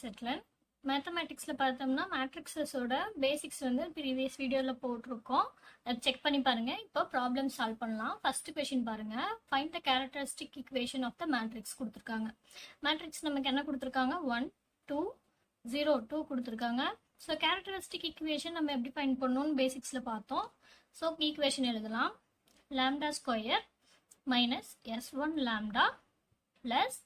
செட்லன். மேத்தமேட்டிக்ஸில் பார்த்தோம்னா மேட்ரிக்ஸஸோட பேசிக்ஸ் வந்து ப்ரீவியஸ் வீடியோவில் போட்டிருக்கோம். அதை செக் பண்ணி பாருங்கள். இப்போ ப்ராப்ளம் சால்வ் பண்ணலாம். ஃபஸ்ட்டு கொஷின் பாருங்கள். Find the characteristic equation of the matrix கொடுத்துருக்காங்க. மேட்ரிக்ஸ் நமக்கு என்ன கொடுத்துருக்காங்க? 1 2 0 2 கொடுத்துருக்காங்க. ஸோ கேரக்டரிஸ்டிக் ஈக்குவேஷன் நம்ம எப்படி ஃபைண்ட் பண்ணணும்னு பேசிக்ஸில் பார்த்தோம். ஸோ ஈக்குவேஷன் எழுதலாம். Lambda square minus s1 lambda plus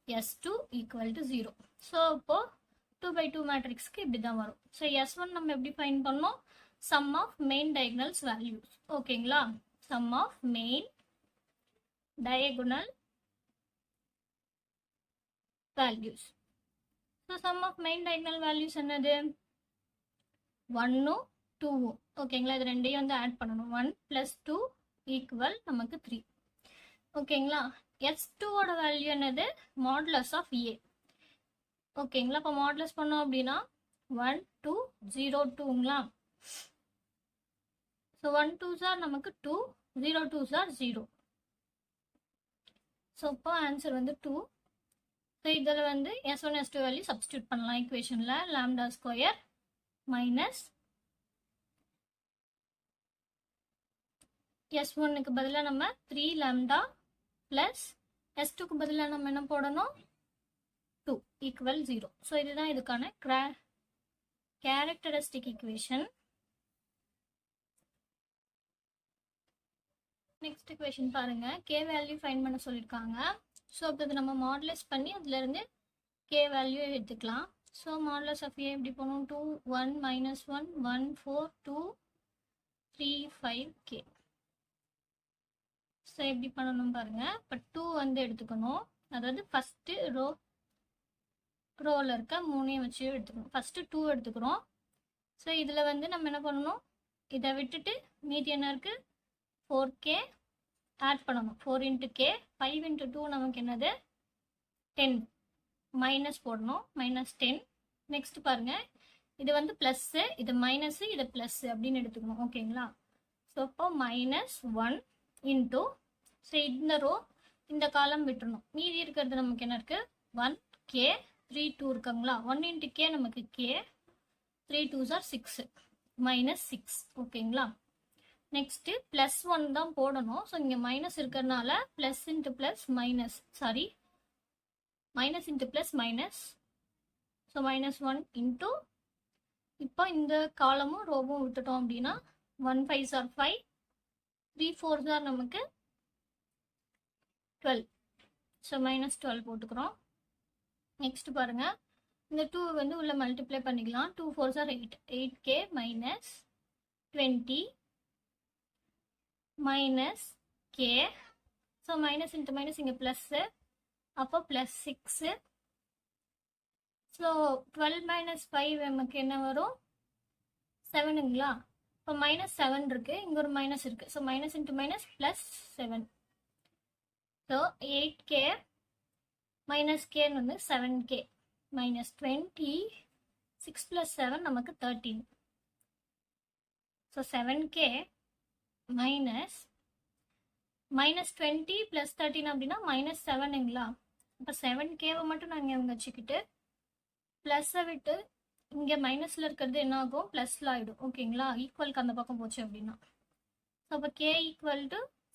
s2 equal to 0. So இப்போது 2/2 மேட்ரிக்ஸ்க்கு இப்படி தான் வரும். ஸோ s1 நம்ம எப்படி ஃபைண்ட் பண்ணோம்? Sum of main diagonals values. ஓகேங்களா? Sum of main diagonal values. So sum of main diagonal values என்னது? 1ம் 2ம். ஓகேங்களா? இது ரெண்டையும் வந்து ஆட் பண்ணணும். 1 + 2 ஈக்குவல் நமக்கு 3. ஓகேங்களா? s2ஓட வேல்யூ என்னது? Modulus of a. ஓகேங்களா? இப்போ மாடுலஸ் பண்ணோம் அப்படின்னா 1 2 0 2ங்களா? ஸோ 1 2s are நமக்கு 2, 0 2s are 0. ஸோ இப்போ ஆன்சர் வந்து 2. ஸோ இதில் வந்து s1 s2 வேல்யூ சப்ஸ்டியூட் பண்ணலாம் ஈக்குவேஷனில். லாம்டா ஸ்கொயர் மைனஸ் s1க்கு பதிலாக நம்ம 3 லாம்டா ப்ளஸ் s2க்கு பதிலாக நம்ம என்ன போடணும்? 2 ஈக்குவல் 0. ஸோ இதுதான் இதுக்கான கேரக்டரிஸ்டிக் ஈக்குவேஷன். நெக்ஸ்ட் ஈக்குவேஷன் பாருங்க. k வேல்யூ ஃபைண்ட் பண்ண சொல்லியிருக்காங்க. ஸோ அப்போ இது நம்ம மாடுலஸ் பண்ணி அதுலேருந்து k வேல்யூ எடுத்துக்கலாம். ஸோ மாடுலஸ் ஆஃப் a எப்படி போகணும்? 2 1 -1 1 4 2 3 5 k. ஸோ எப்படி பண்ணணும் பாருங்க. இப்போ 2 வந்து எடுத்துக்கணும். அதாவது ஃபஸ்ட்டு ரோவில் இருக்க 3ஐயும் வச்சு எடுத்துக்கணும். ஃபஸ்ட்டு 2 எடுத்துக்கிறோம். ஸோ இதில் வந்து நம்ம என்ன பண்ணணும்? இதை விட்டுட்டு மீதி என்ன இருக்குது? 4k ஆட் பண்ணணும். 4 × k 5 × 2 நமக்கு என்னது? 10 மைனஸ் போடணும். -10. நெக்ஸ்ட் பாருங்க. இது வந்து ப்ளஸ்ஸு, இது மைனஸு, இது ப்ளஸ்ஸு அப்படின்னு எடுத்துக்கணும். ஓகேங்களா? ஸோ இப்போ -1 இன்ட்டு, ஸோ இந்த ரோ இந்த காலம் விட்டுறணும். மீதி இருக்கிறது நமக்கு என்ன இருக்குது? 1k 3 2 இருக்காங்களா? 1 × k நமக்கு k, 3 2s are 6 -6. ஓகேங்களா? நெக்ஸ்ட்டு +1 தான் போடணும். ஸோ இங்கே மைனஸ் இருக்கிறதுனால plus into plus minus, sorry minus into plus minus. So -1 into, இப்போ இந்த காலமும் ரோவும் விட்டுட்டோம் அப்படின்னா 1 5s are 5, 3 4s are நமக்கு 12. ஸோ -12 போட்டுக்கிறோம். நெக்ஸ்ட் பாருங்க. இந்த 2 வந்து உள்ள மல்டிப்ளை பண்ணிக்கலாம். 2 4s are 8, 8k -20 minus k. So minus into minus இங்கே ப்ளஸ்ஸு, அப்போ +6. ஸோ 12 - 5 நமக்கு என்ன வரும்? 7ங்களா? இப்போ -7 இருக்குது, இங்கே ஒரு மைனஸ் இருக்குது. So minus into minus +7. So 8k -k வந்து 7k -20. 6 + 7 நமக்கு 13. ஸோ 7k -20 + 13 அப்படின்னா -7ங்களா? இப்போ 7kவை மட்டும் நாங்கள் இவங்க வச்சுக்கிட்டு ப்ளஸ்ஸை விட்டு இங்கே மைனஸில் இருக்கிறது என்ன ஆகும்? ப்ளஸில் ஆகிடும். ஓகேங்களா? ஈக்குவலுக்கு அந்த பக்கம் போச்சு அப்படின்னா. ஸோ அப்போ k =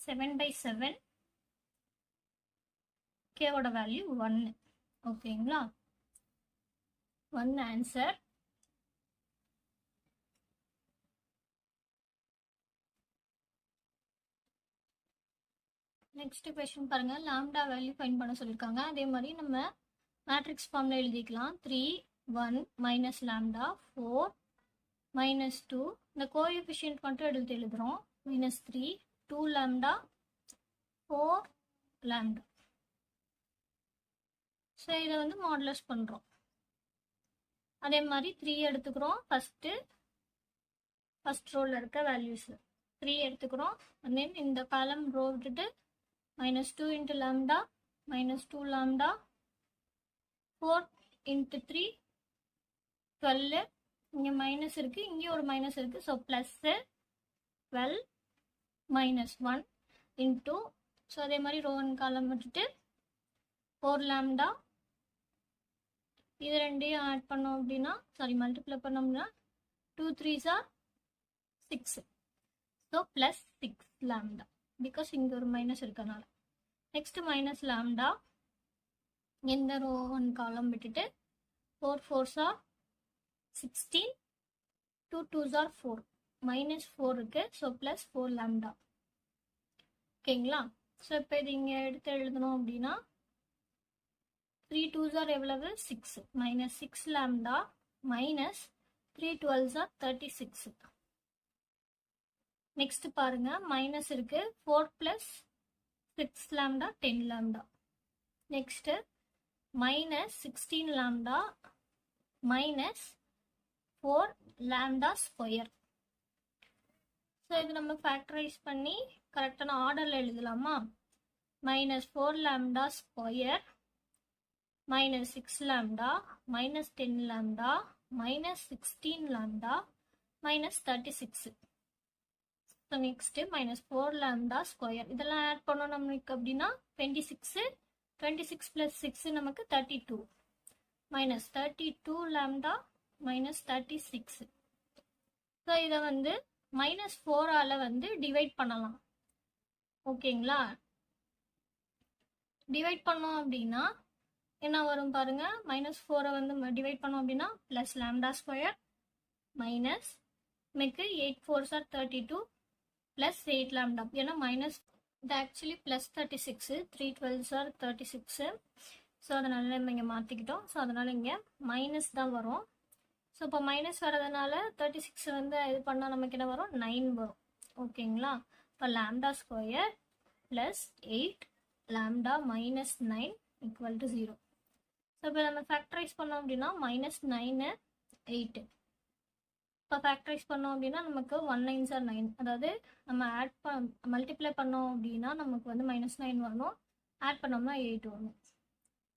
7/7. கேவோட வேல்யூ 1. ஓகேங்களா? 1 ஆன்சர். நெக்ஸ்ட் கொஸ்டின் பாருங்க. லாம்டா வேல்யூ ஃபைண்ட் பண்ண சொல்லியிருக்காங்க. அதே மாதிரி நம்ம மேட்ரிக்ஸ் ஃபார்ம்ல எழுதிக்கலாம். 3 1 மைனஸ் லாம்டா 4 -2. இந்த கோஎஃபிஷியன்ட் மட்டும் எடுத்து எழுதுறோம். -3 2 லாம்டா 4 லாம்டா. ஸோ இதை வந்து மாடுலஸ் பண்ணுறோம். அதே மாதிரி 3 எடுத்துக்கிறோம். ஃபஸ்ட் ரோவில் இருக்க வேல்யூஸ் 3 எடுத்துக்கிறோம். அண்ட் தென் இந்த காலம் ரோ விட்டுட்டு -2 × லாம்டா -2 லாம்டா 4 × 3 12. இங்கே மைனஸ் இருக்குது, இங்கே ஒரு மைனஸ் இருக்குது. ஸோ +12 -1 இன்ட்டு, ஸோ அதே மாதிரி ரோ 1 காலம் விட்டுட்டு 4 லாம்டா இது ரெண்டையும் ஆட் பண்ணோம் அப்படின்னா சாரி மல்டிப்ளை பண்ணோம்னா 2 3s are 6. So plus 6 lambda because இங்கே ஒரு மைனஸ் இருக்கனால. நெக்ஸ்ட் மைனஸ் லாம்டா எந்த ரோ 1 காலம் விட்டுட்டு 4 4s are 16, 2 2s are 4, minus 4 இருக்கு. So plus 4 lambda. ஓகேங்களா? ஸோ இப்போ இது இங்கே எடுத்து எழுதணும் அப்படின்னா 3 2s are எவ்வளவு 6 minus 6 lambda minus 3 12s are 36. Next பாருங்க மைனஸ் இருக்கு 4 plus 6 lambda 10 lambda. Next minus 16 lambda minus 4 lambda square. So இது நம்ம ஃபேக்டரைஸ் பண்ணி கரெக்டான ஆர்டரில் எழுதலாமா? Minus 4 lambda square minus 6 lambda minus 10 lambda minus 16 lambda minus 36. So next minus 4 lambda square இதெல்லாம் add பண்ணோம் நமக்கு அப்படின்னா 26 26 plus 6 நமக்கு 32 minus 32 lambda minus 36. ஸோ இதை வந்து minus 4 ஆல வந்து டிவைட் பண்ணலாம். ஓகேங்களா? டிவைட் பண்ணோம் அப்படின்னா என்ன வரும் பாருங்க, மைனஸ் 4 வந்து டிவைட் பண்ணோம் அப்படின்னா பிளஸ் லாம்டா ஸ்கொயர் மைனஸ் நமக்கு 8 4s are 32 பிளஸ் 8 லாம்டா. ஏன்னா மைனஸ் இது actually plus 36 3 12s are 36. So அதனால நம்ம இங்கே மாற்றிக்கிட்டோம். ஸோ அதனால இங்கே மைனஸ் தான் வரும். ஸோ இப்போ மைனஸ் வரதுனால 36 வந்து இது பண்ணால் நமக்கு என்ன வரும் 9 வரும். ஓகேங்களா? இப்போ lambda square plus 8 lambda minus 9 equal to 0. So இப்போ நம்ம ஃபேக்டரைஸ் பண்ணோம் அப்படின்னா மைனஸ் 9 8. இப்போ ஃபேக்டரைஸ் பண்ணோம் அப்படின்னா நமக்கு 1 9s are 9. அதாவது நம்ம மல்டிப்ளை பண்ணோம் அப்படின்னா நமக்கு வந்து மைனஸ் 9 வரணும், ஆட் பண்ணோம்னா 8 வரணும்.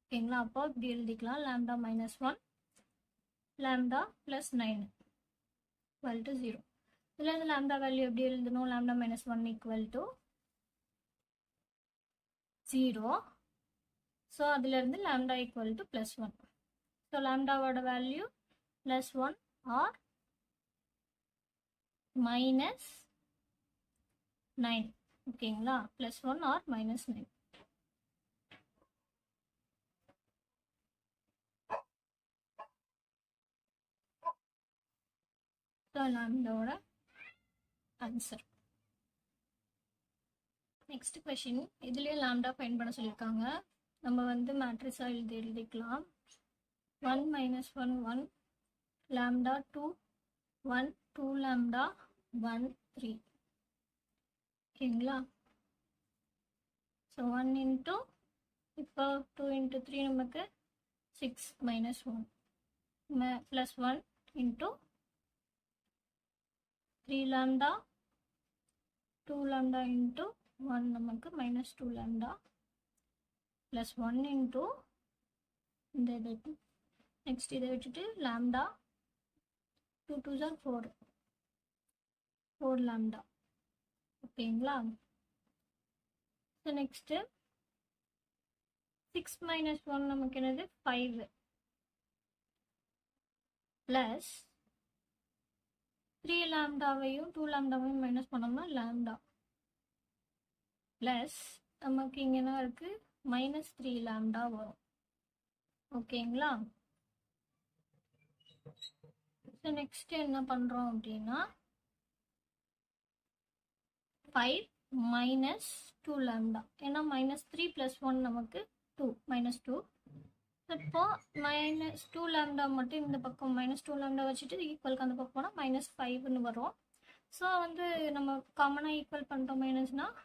ஓகேங்களா? அப்போ இப்படி எழுதிக்கலாம் lambda minus 1 lambda plus 9 equal to 0. இதில் இருந்து லாம்டா வேல்யூ எப்படி எழுதணும்? Lambda minus 1 equal to 0. So அதிலிருந்து lambda equal to plus 1. So லாம்டாவோட வேல்யூ ப்ளஸ் 1 ஆர் மைனஸ் 9. ஓகேங்களா? Plus 1 or minus 9. ஸோ லாம்டாவோட ஆன்சர். நெக்ஸ்ட் கொஷின், இதுலேயும் லாம்டா ஃபைண்ட் பண்ண சொல்லியிருக்காங்க. நம்ம வந்து மேட்ரிக்ஸாக எழுதிக்கலாம். 1 மைனஸ் 1 1 லாம்டா 2 1 2 லாம்டா 1 3. ஓகேங்களா? ஸோ 1 இன்ட்டு இப்போ 2 இன்ட்டு 3 நமக்கு 6 minus 1 plus 1 into 3 lambda 2 lambda into 1 நமக்கு மைனஸ் 2 லாம்டா ப்ளஸ் 1 இன்ட்டு இந்த இது நெக்ஸ்ட் இதை விட்டுட்டு லாம்டா 2 2s are 4 4 லாம்டா. ஓகேங்களா? ஸோ நெக்ஸ்ட்டு 6 மைனஸ் 1 நமக்கு என்னது 5 ப்ளஸ் 3 லாம்டாவையும் 2 லாம்டாவையும் மைனஸ் பண்ணோம்னா லாம்டா ப்ளஸ் நமக்கு இங்கே என்ன இருக்குது மைனஸ் 3 லாம்டா வரும். ஓகேங்களா? ஸோ நெக்ஸ்ட் என்ன பண்ணுறோம் அப்படின்னா 5 மைனஸ் 2 லாம்டா. ஏன்னா மைனஸ் 3 ப்ளஸ் 1 நமக்கு 2 மைனஸ் 2. இப்போ மைனஸ் 2 லாம்டா மட்டும் இந்த பக்கம் மைனஸ் 2 லாம்டா வச்சுட்டு ஈக்குவலுக்கு அந்த பக்கம் போனால் மைனஸ் 5ன்னு வரும். ஸோ வந்து நம்ம காமனாக ஈக்குவல் பண்ணுறோம் மைனஸ்னால்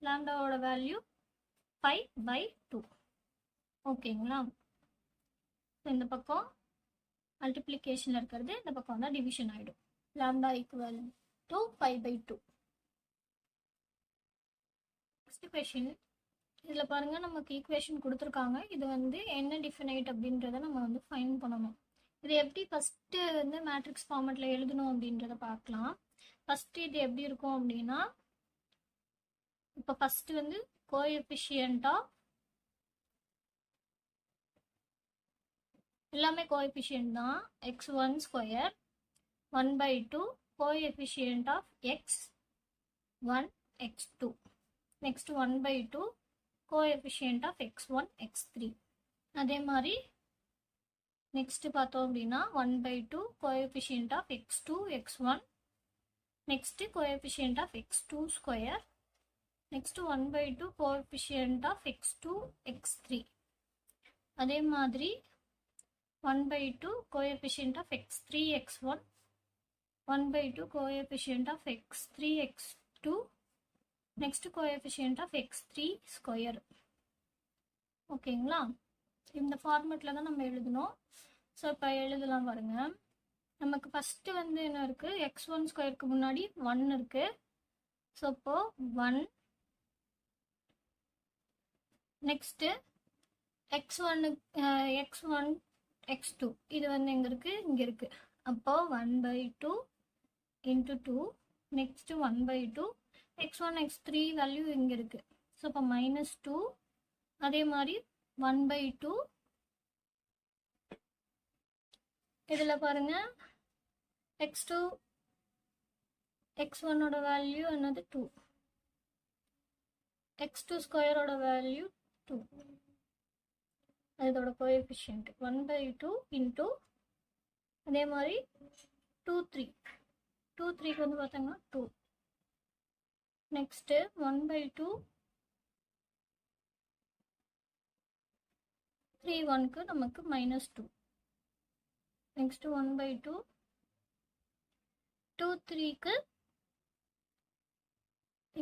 லாம்டாவோட வேல்யூ 5/2. ஓகேங்களா? ஸோ இந்த பக்கம் மல்டிப்ளிகேஷனில் இருக்கிறது இந்த பக்கம் தான் டிவிஷன் ஆகிடும். Lambda equal to 5/2. Next question, இதில் பாருங்கள் நமக்கு ஈக்குவேஷன் கொடுத்துருக்காங்க. இது வந்து என்ன டிஃபினைட் அப்படின்றத நம்ம வந்து ஃபைண்ட் பண்ணணும். இது எப்படி ஃபஸ்ட்டு வந்து மேட்ரிக்ஸ் ஃபார்மேட்டில் எழுதணும் அப்படின்றத பார்க்கலாம். ஃபஸ்ட்டு இது எப்படி இருக்கும் அப்படின்னா, இப்போ ஃபஸ்ட்டு வந்து கோஎஃபிஷியன்ட் ஆஃப் எல்லாமே கோஎஃபிஷியன்ட் தான். x1 square 1/2 coefficient of x1 x2. Next 1/2 coefficient of x1 x3. அதே மாதிரி நெக்ஸ்ட் பார்த்தோம் அப்படின்னா 1/2 coefficient of x2 x1. Next coefficient of x2 square. Next 1/2 coefficient of x2 x3. அதே மாதிரி 1/2 coefficient of x3 x1. 1/2 coefficient of x3 x2. Next coefficient of x3 square. ஓகேங்களா? இந்த ஃபார்மேட்டில் தான் நம்ம எழுதணும். ஸோ இப்போ எழுதலாம் பாருங்க. நமக்கு ஃபஸ்ட்டு வந்து என்ன இருக்குது, x1 ஸ்கொயருக்கு முன்னாடி 1 இருக்குது. ஸோ இப்போ 1. நெக்ஸ்ட்டு x1 x2 இது வந்து எங்கே இருக்குது, இங்கே இருக்குது. அப்போ 1/2 × 2. நெக்ஸ்ட்டு 1/2 x1 x3 வேல்யூ இங்கே இருக்குது. ஸோ இப்போ -2. அதே மாதிரி 1/2 இதில் பாருங்கள் x2 x1ஓட வேல்யூ என்னது 2. x2 ஸ்கொயரோட வேல்யூ 2. அதோட கோஎஃபிஷியன்ட் 1/2 × அதே மாதிரி 2 3. 2 3க்கு வந்து பார்த்தாங்கன்னா 2. நெக்ஸ்ட்டு 1/2 3 1க்கு நமக்கு -2. நெக்ஸ்ட்டு 1/2 2 3க்கு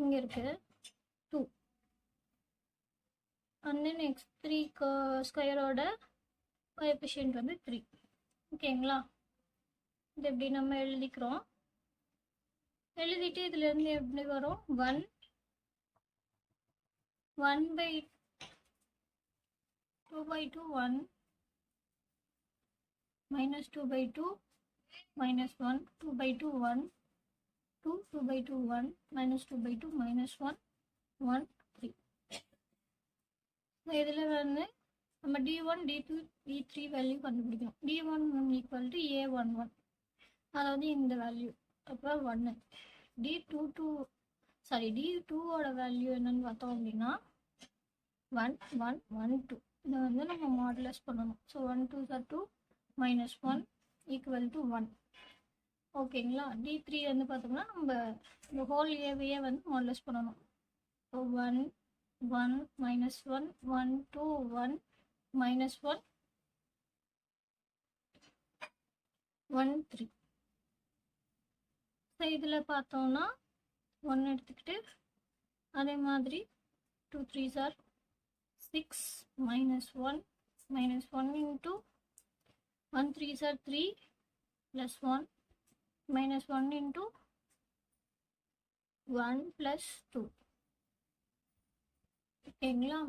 இங்கே இருக்குது 2. அண்ட் தென் x3 ஸ்கொயரோட கோஎஃபிஷியன்ட் வந்து 3. ஓகேங்களா? இது எப்படி நம்ம எழுதிக்கிறோம். எழுதிட்டு இதுலேருந்து எப்படி வரும், 1 1/2 2/2 1 -2/2 -1 2/2 1 2 2/2 1 -2/2 -1 1 3. இதில் வந்து நம்ம d1 d2 d3 வேல்யூ கண்டுபிடிக்கணும். d1 = a11, அதாவது இந்த வேல்யூ. அப்போ 1. d2ஓட வேல்யூ என்னன்னு பார்த்தோம் அப்படின்னா 1 1 1 2. இதை வந்து நம்ம மாடுலஸ் பண்ணணும். So 1 2 are 2 -1 = 1. ஓகேங்களா? d3 வந்து பார்த்தோம்னா நம்ம இந்த ஹோல் ஏவையே வந்து மாடுலஸ் பண்ணணும். ஸோ 1 1 -1 1 2 1 -1 1 3. ஸோ இதில் பார்த்தோம்னா 1 எடுத்துக்கிட்டு அதே மாதிரி 2 3s are 6 -1 × 1 3s are 3 +1 -1 × 1 + 2. ஓகேங்களா?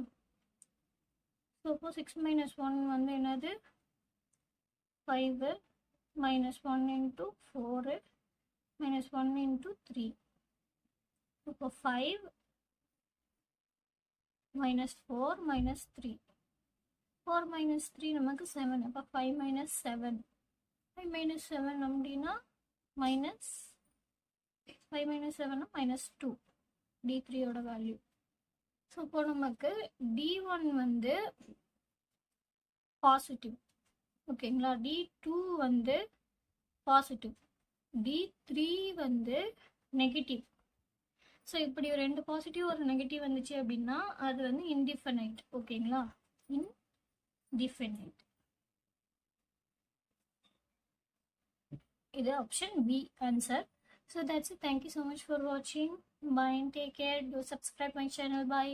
ஸோ இப்போ 6 -1 வந்து என்னது 5 -1 × 4 -1 × 3. இப்போ 5 -4 -3. 4 -3 நமக்கு 7. அப்போ 5 - 7. 5 - 7 அப்படின்னா -5 - 7 -2 d3ஓட வேல்யூ. ஸோ இப்போ நமக்கு d1 வந்து பாசிட்டிவ். ஓகேங்களா? d2 வந்து பாசிட்டிவ், d3 வந்து நெகட்டிவ். ஸோ இப்படி ஒரு 2 பாசிட்டிவ் ஒரு நெகட்டிவ் வந்துச்சு அப்படின்னா அது வந்து இன்டிஃபைனைட். ஓகேங்களா? இன்டிஃபைனைட். இது option B answer. So that's it. Thank you so much for watching. Bye and take care. Do subscribe my channel. Bye.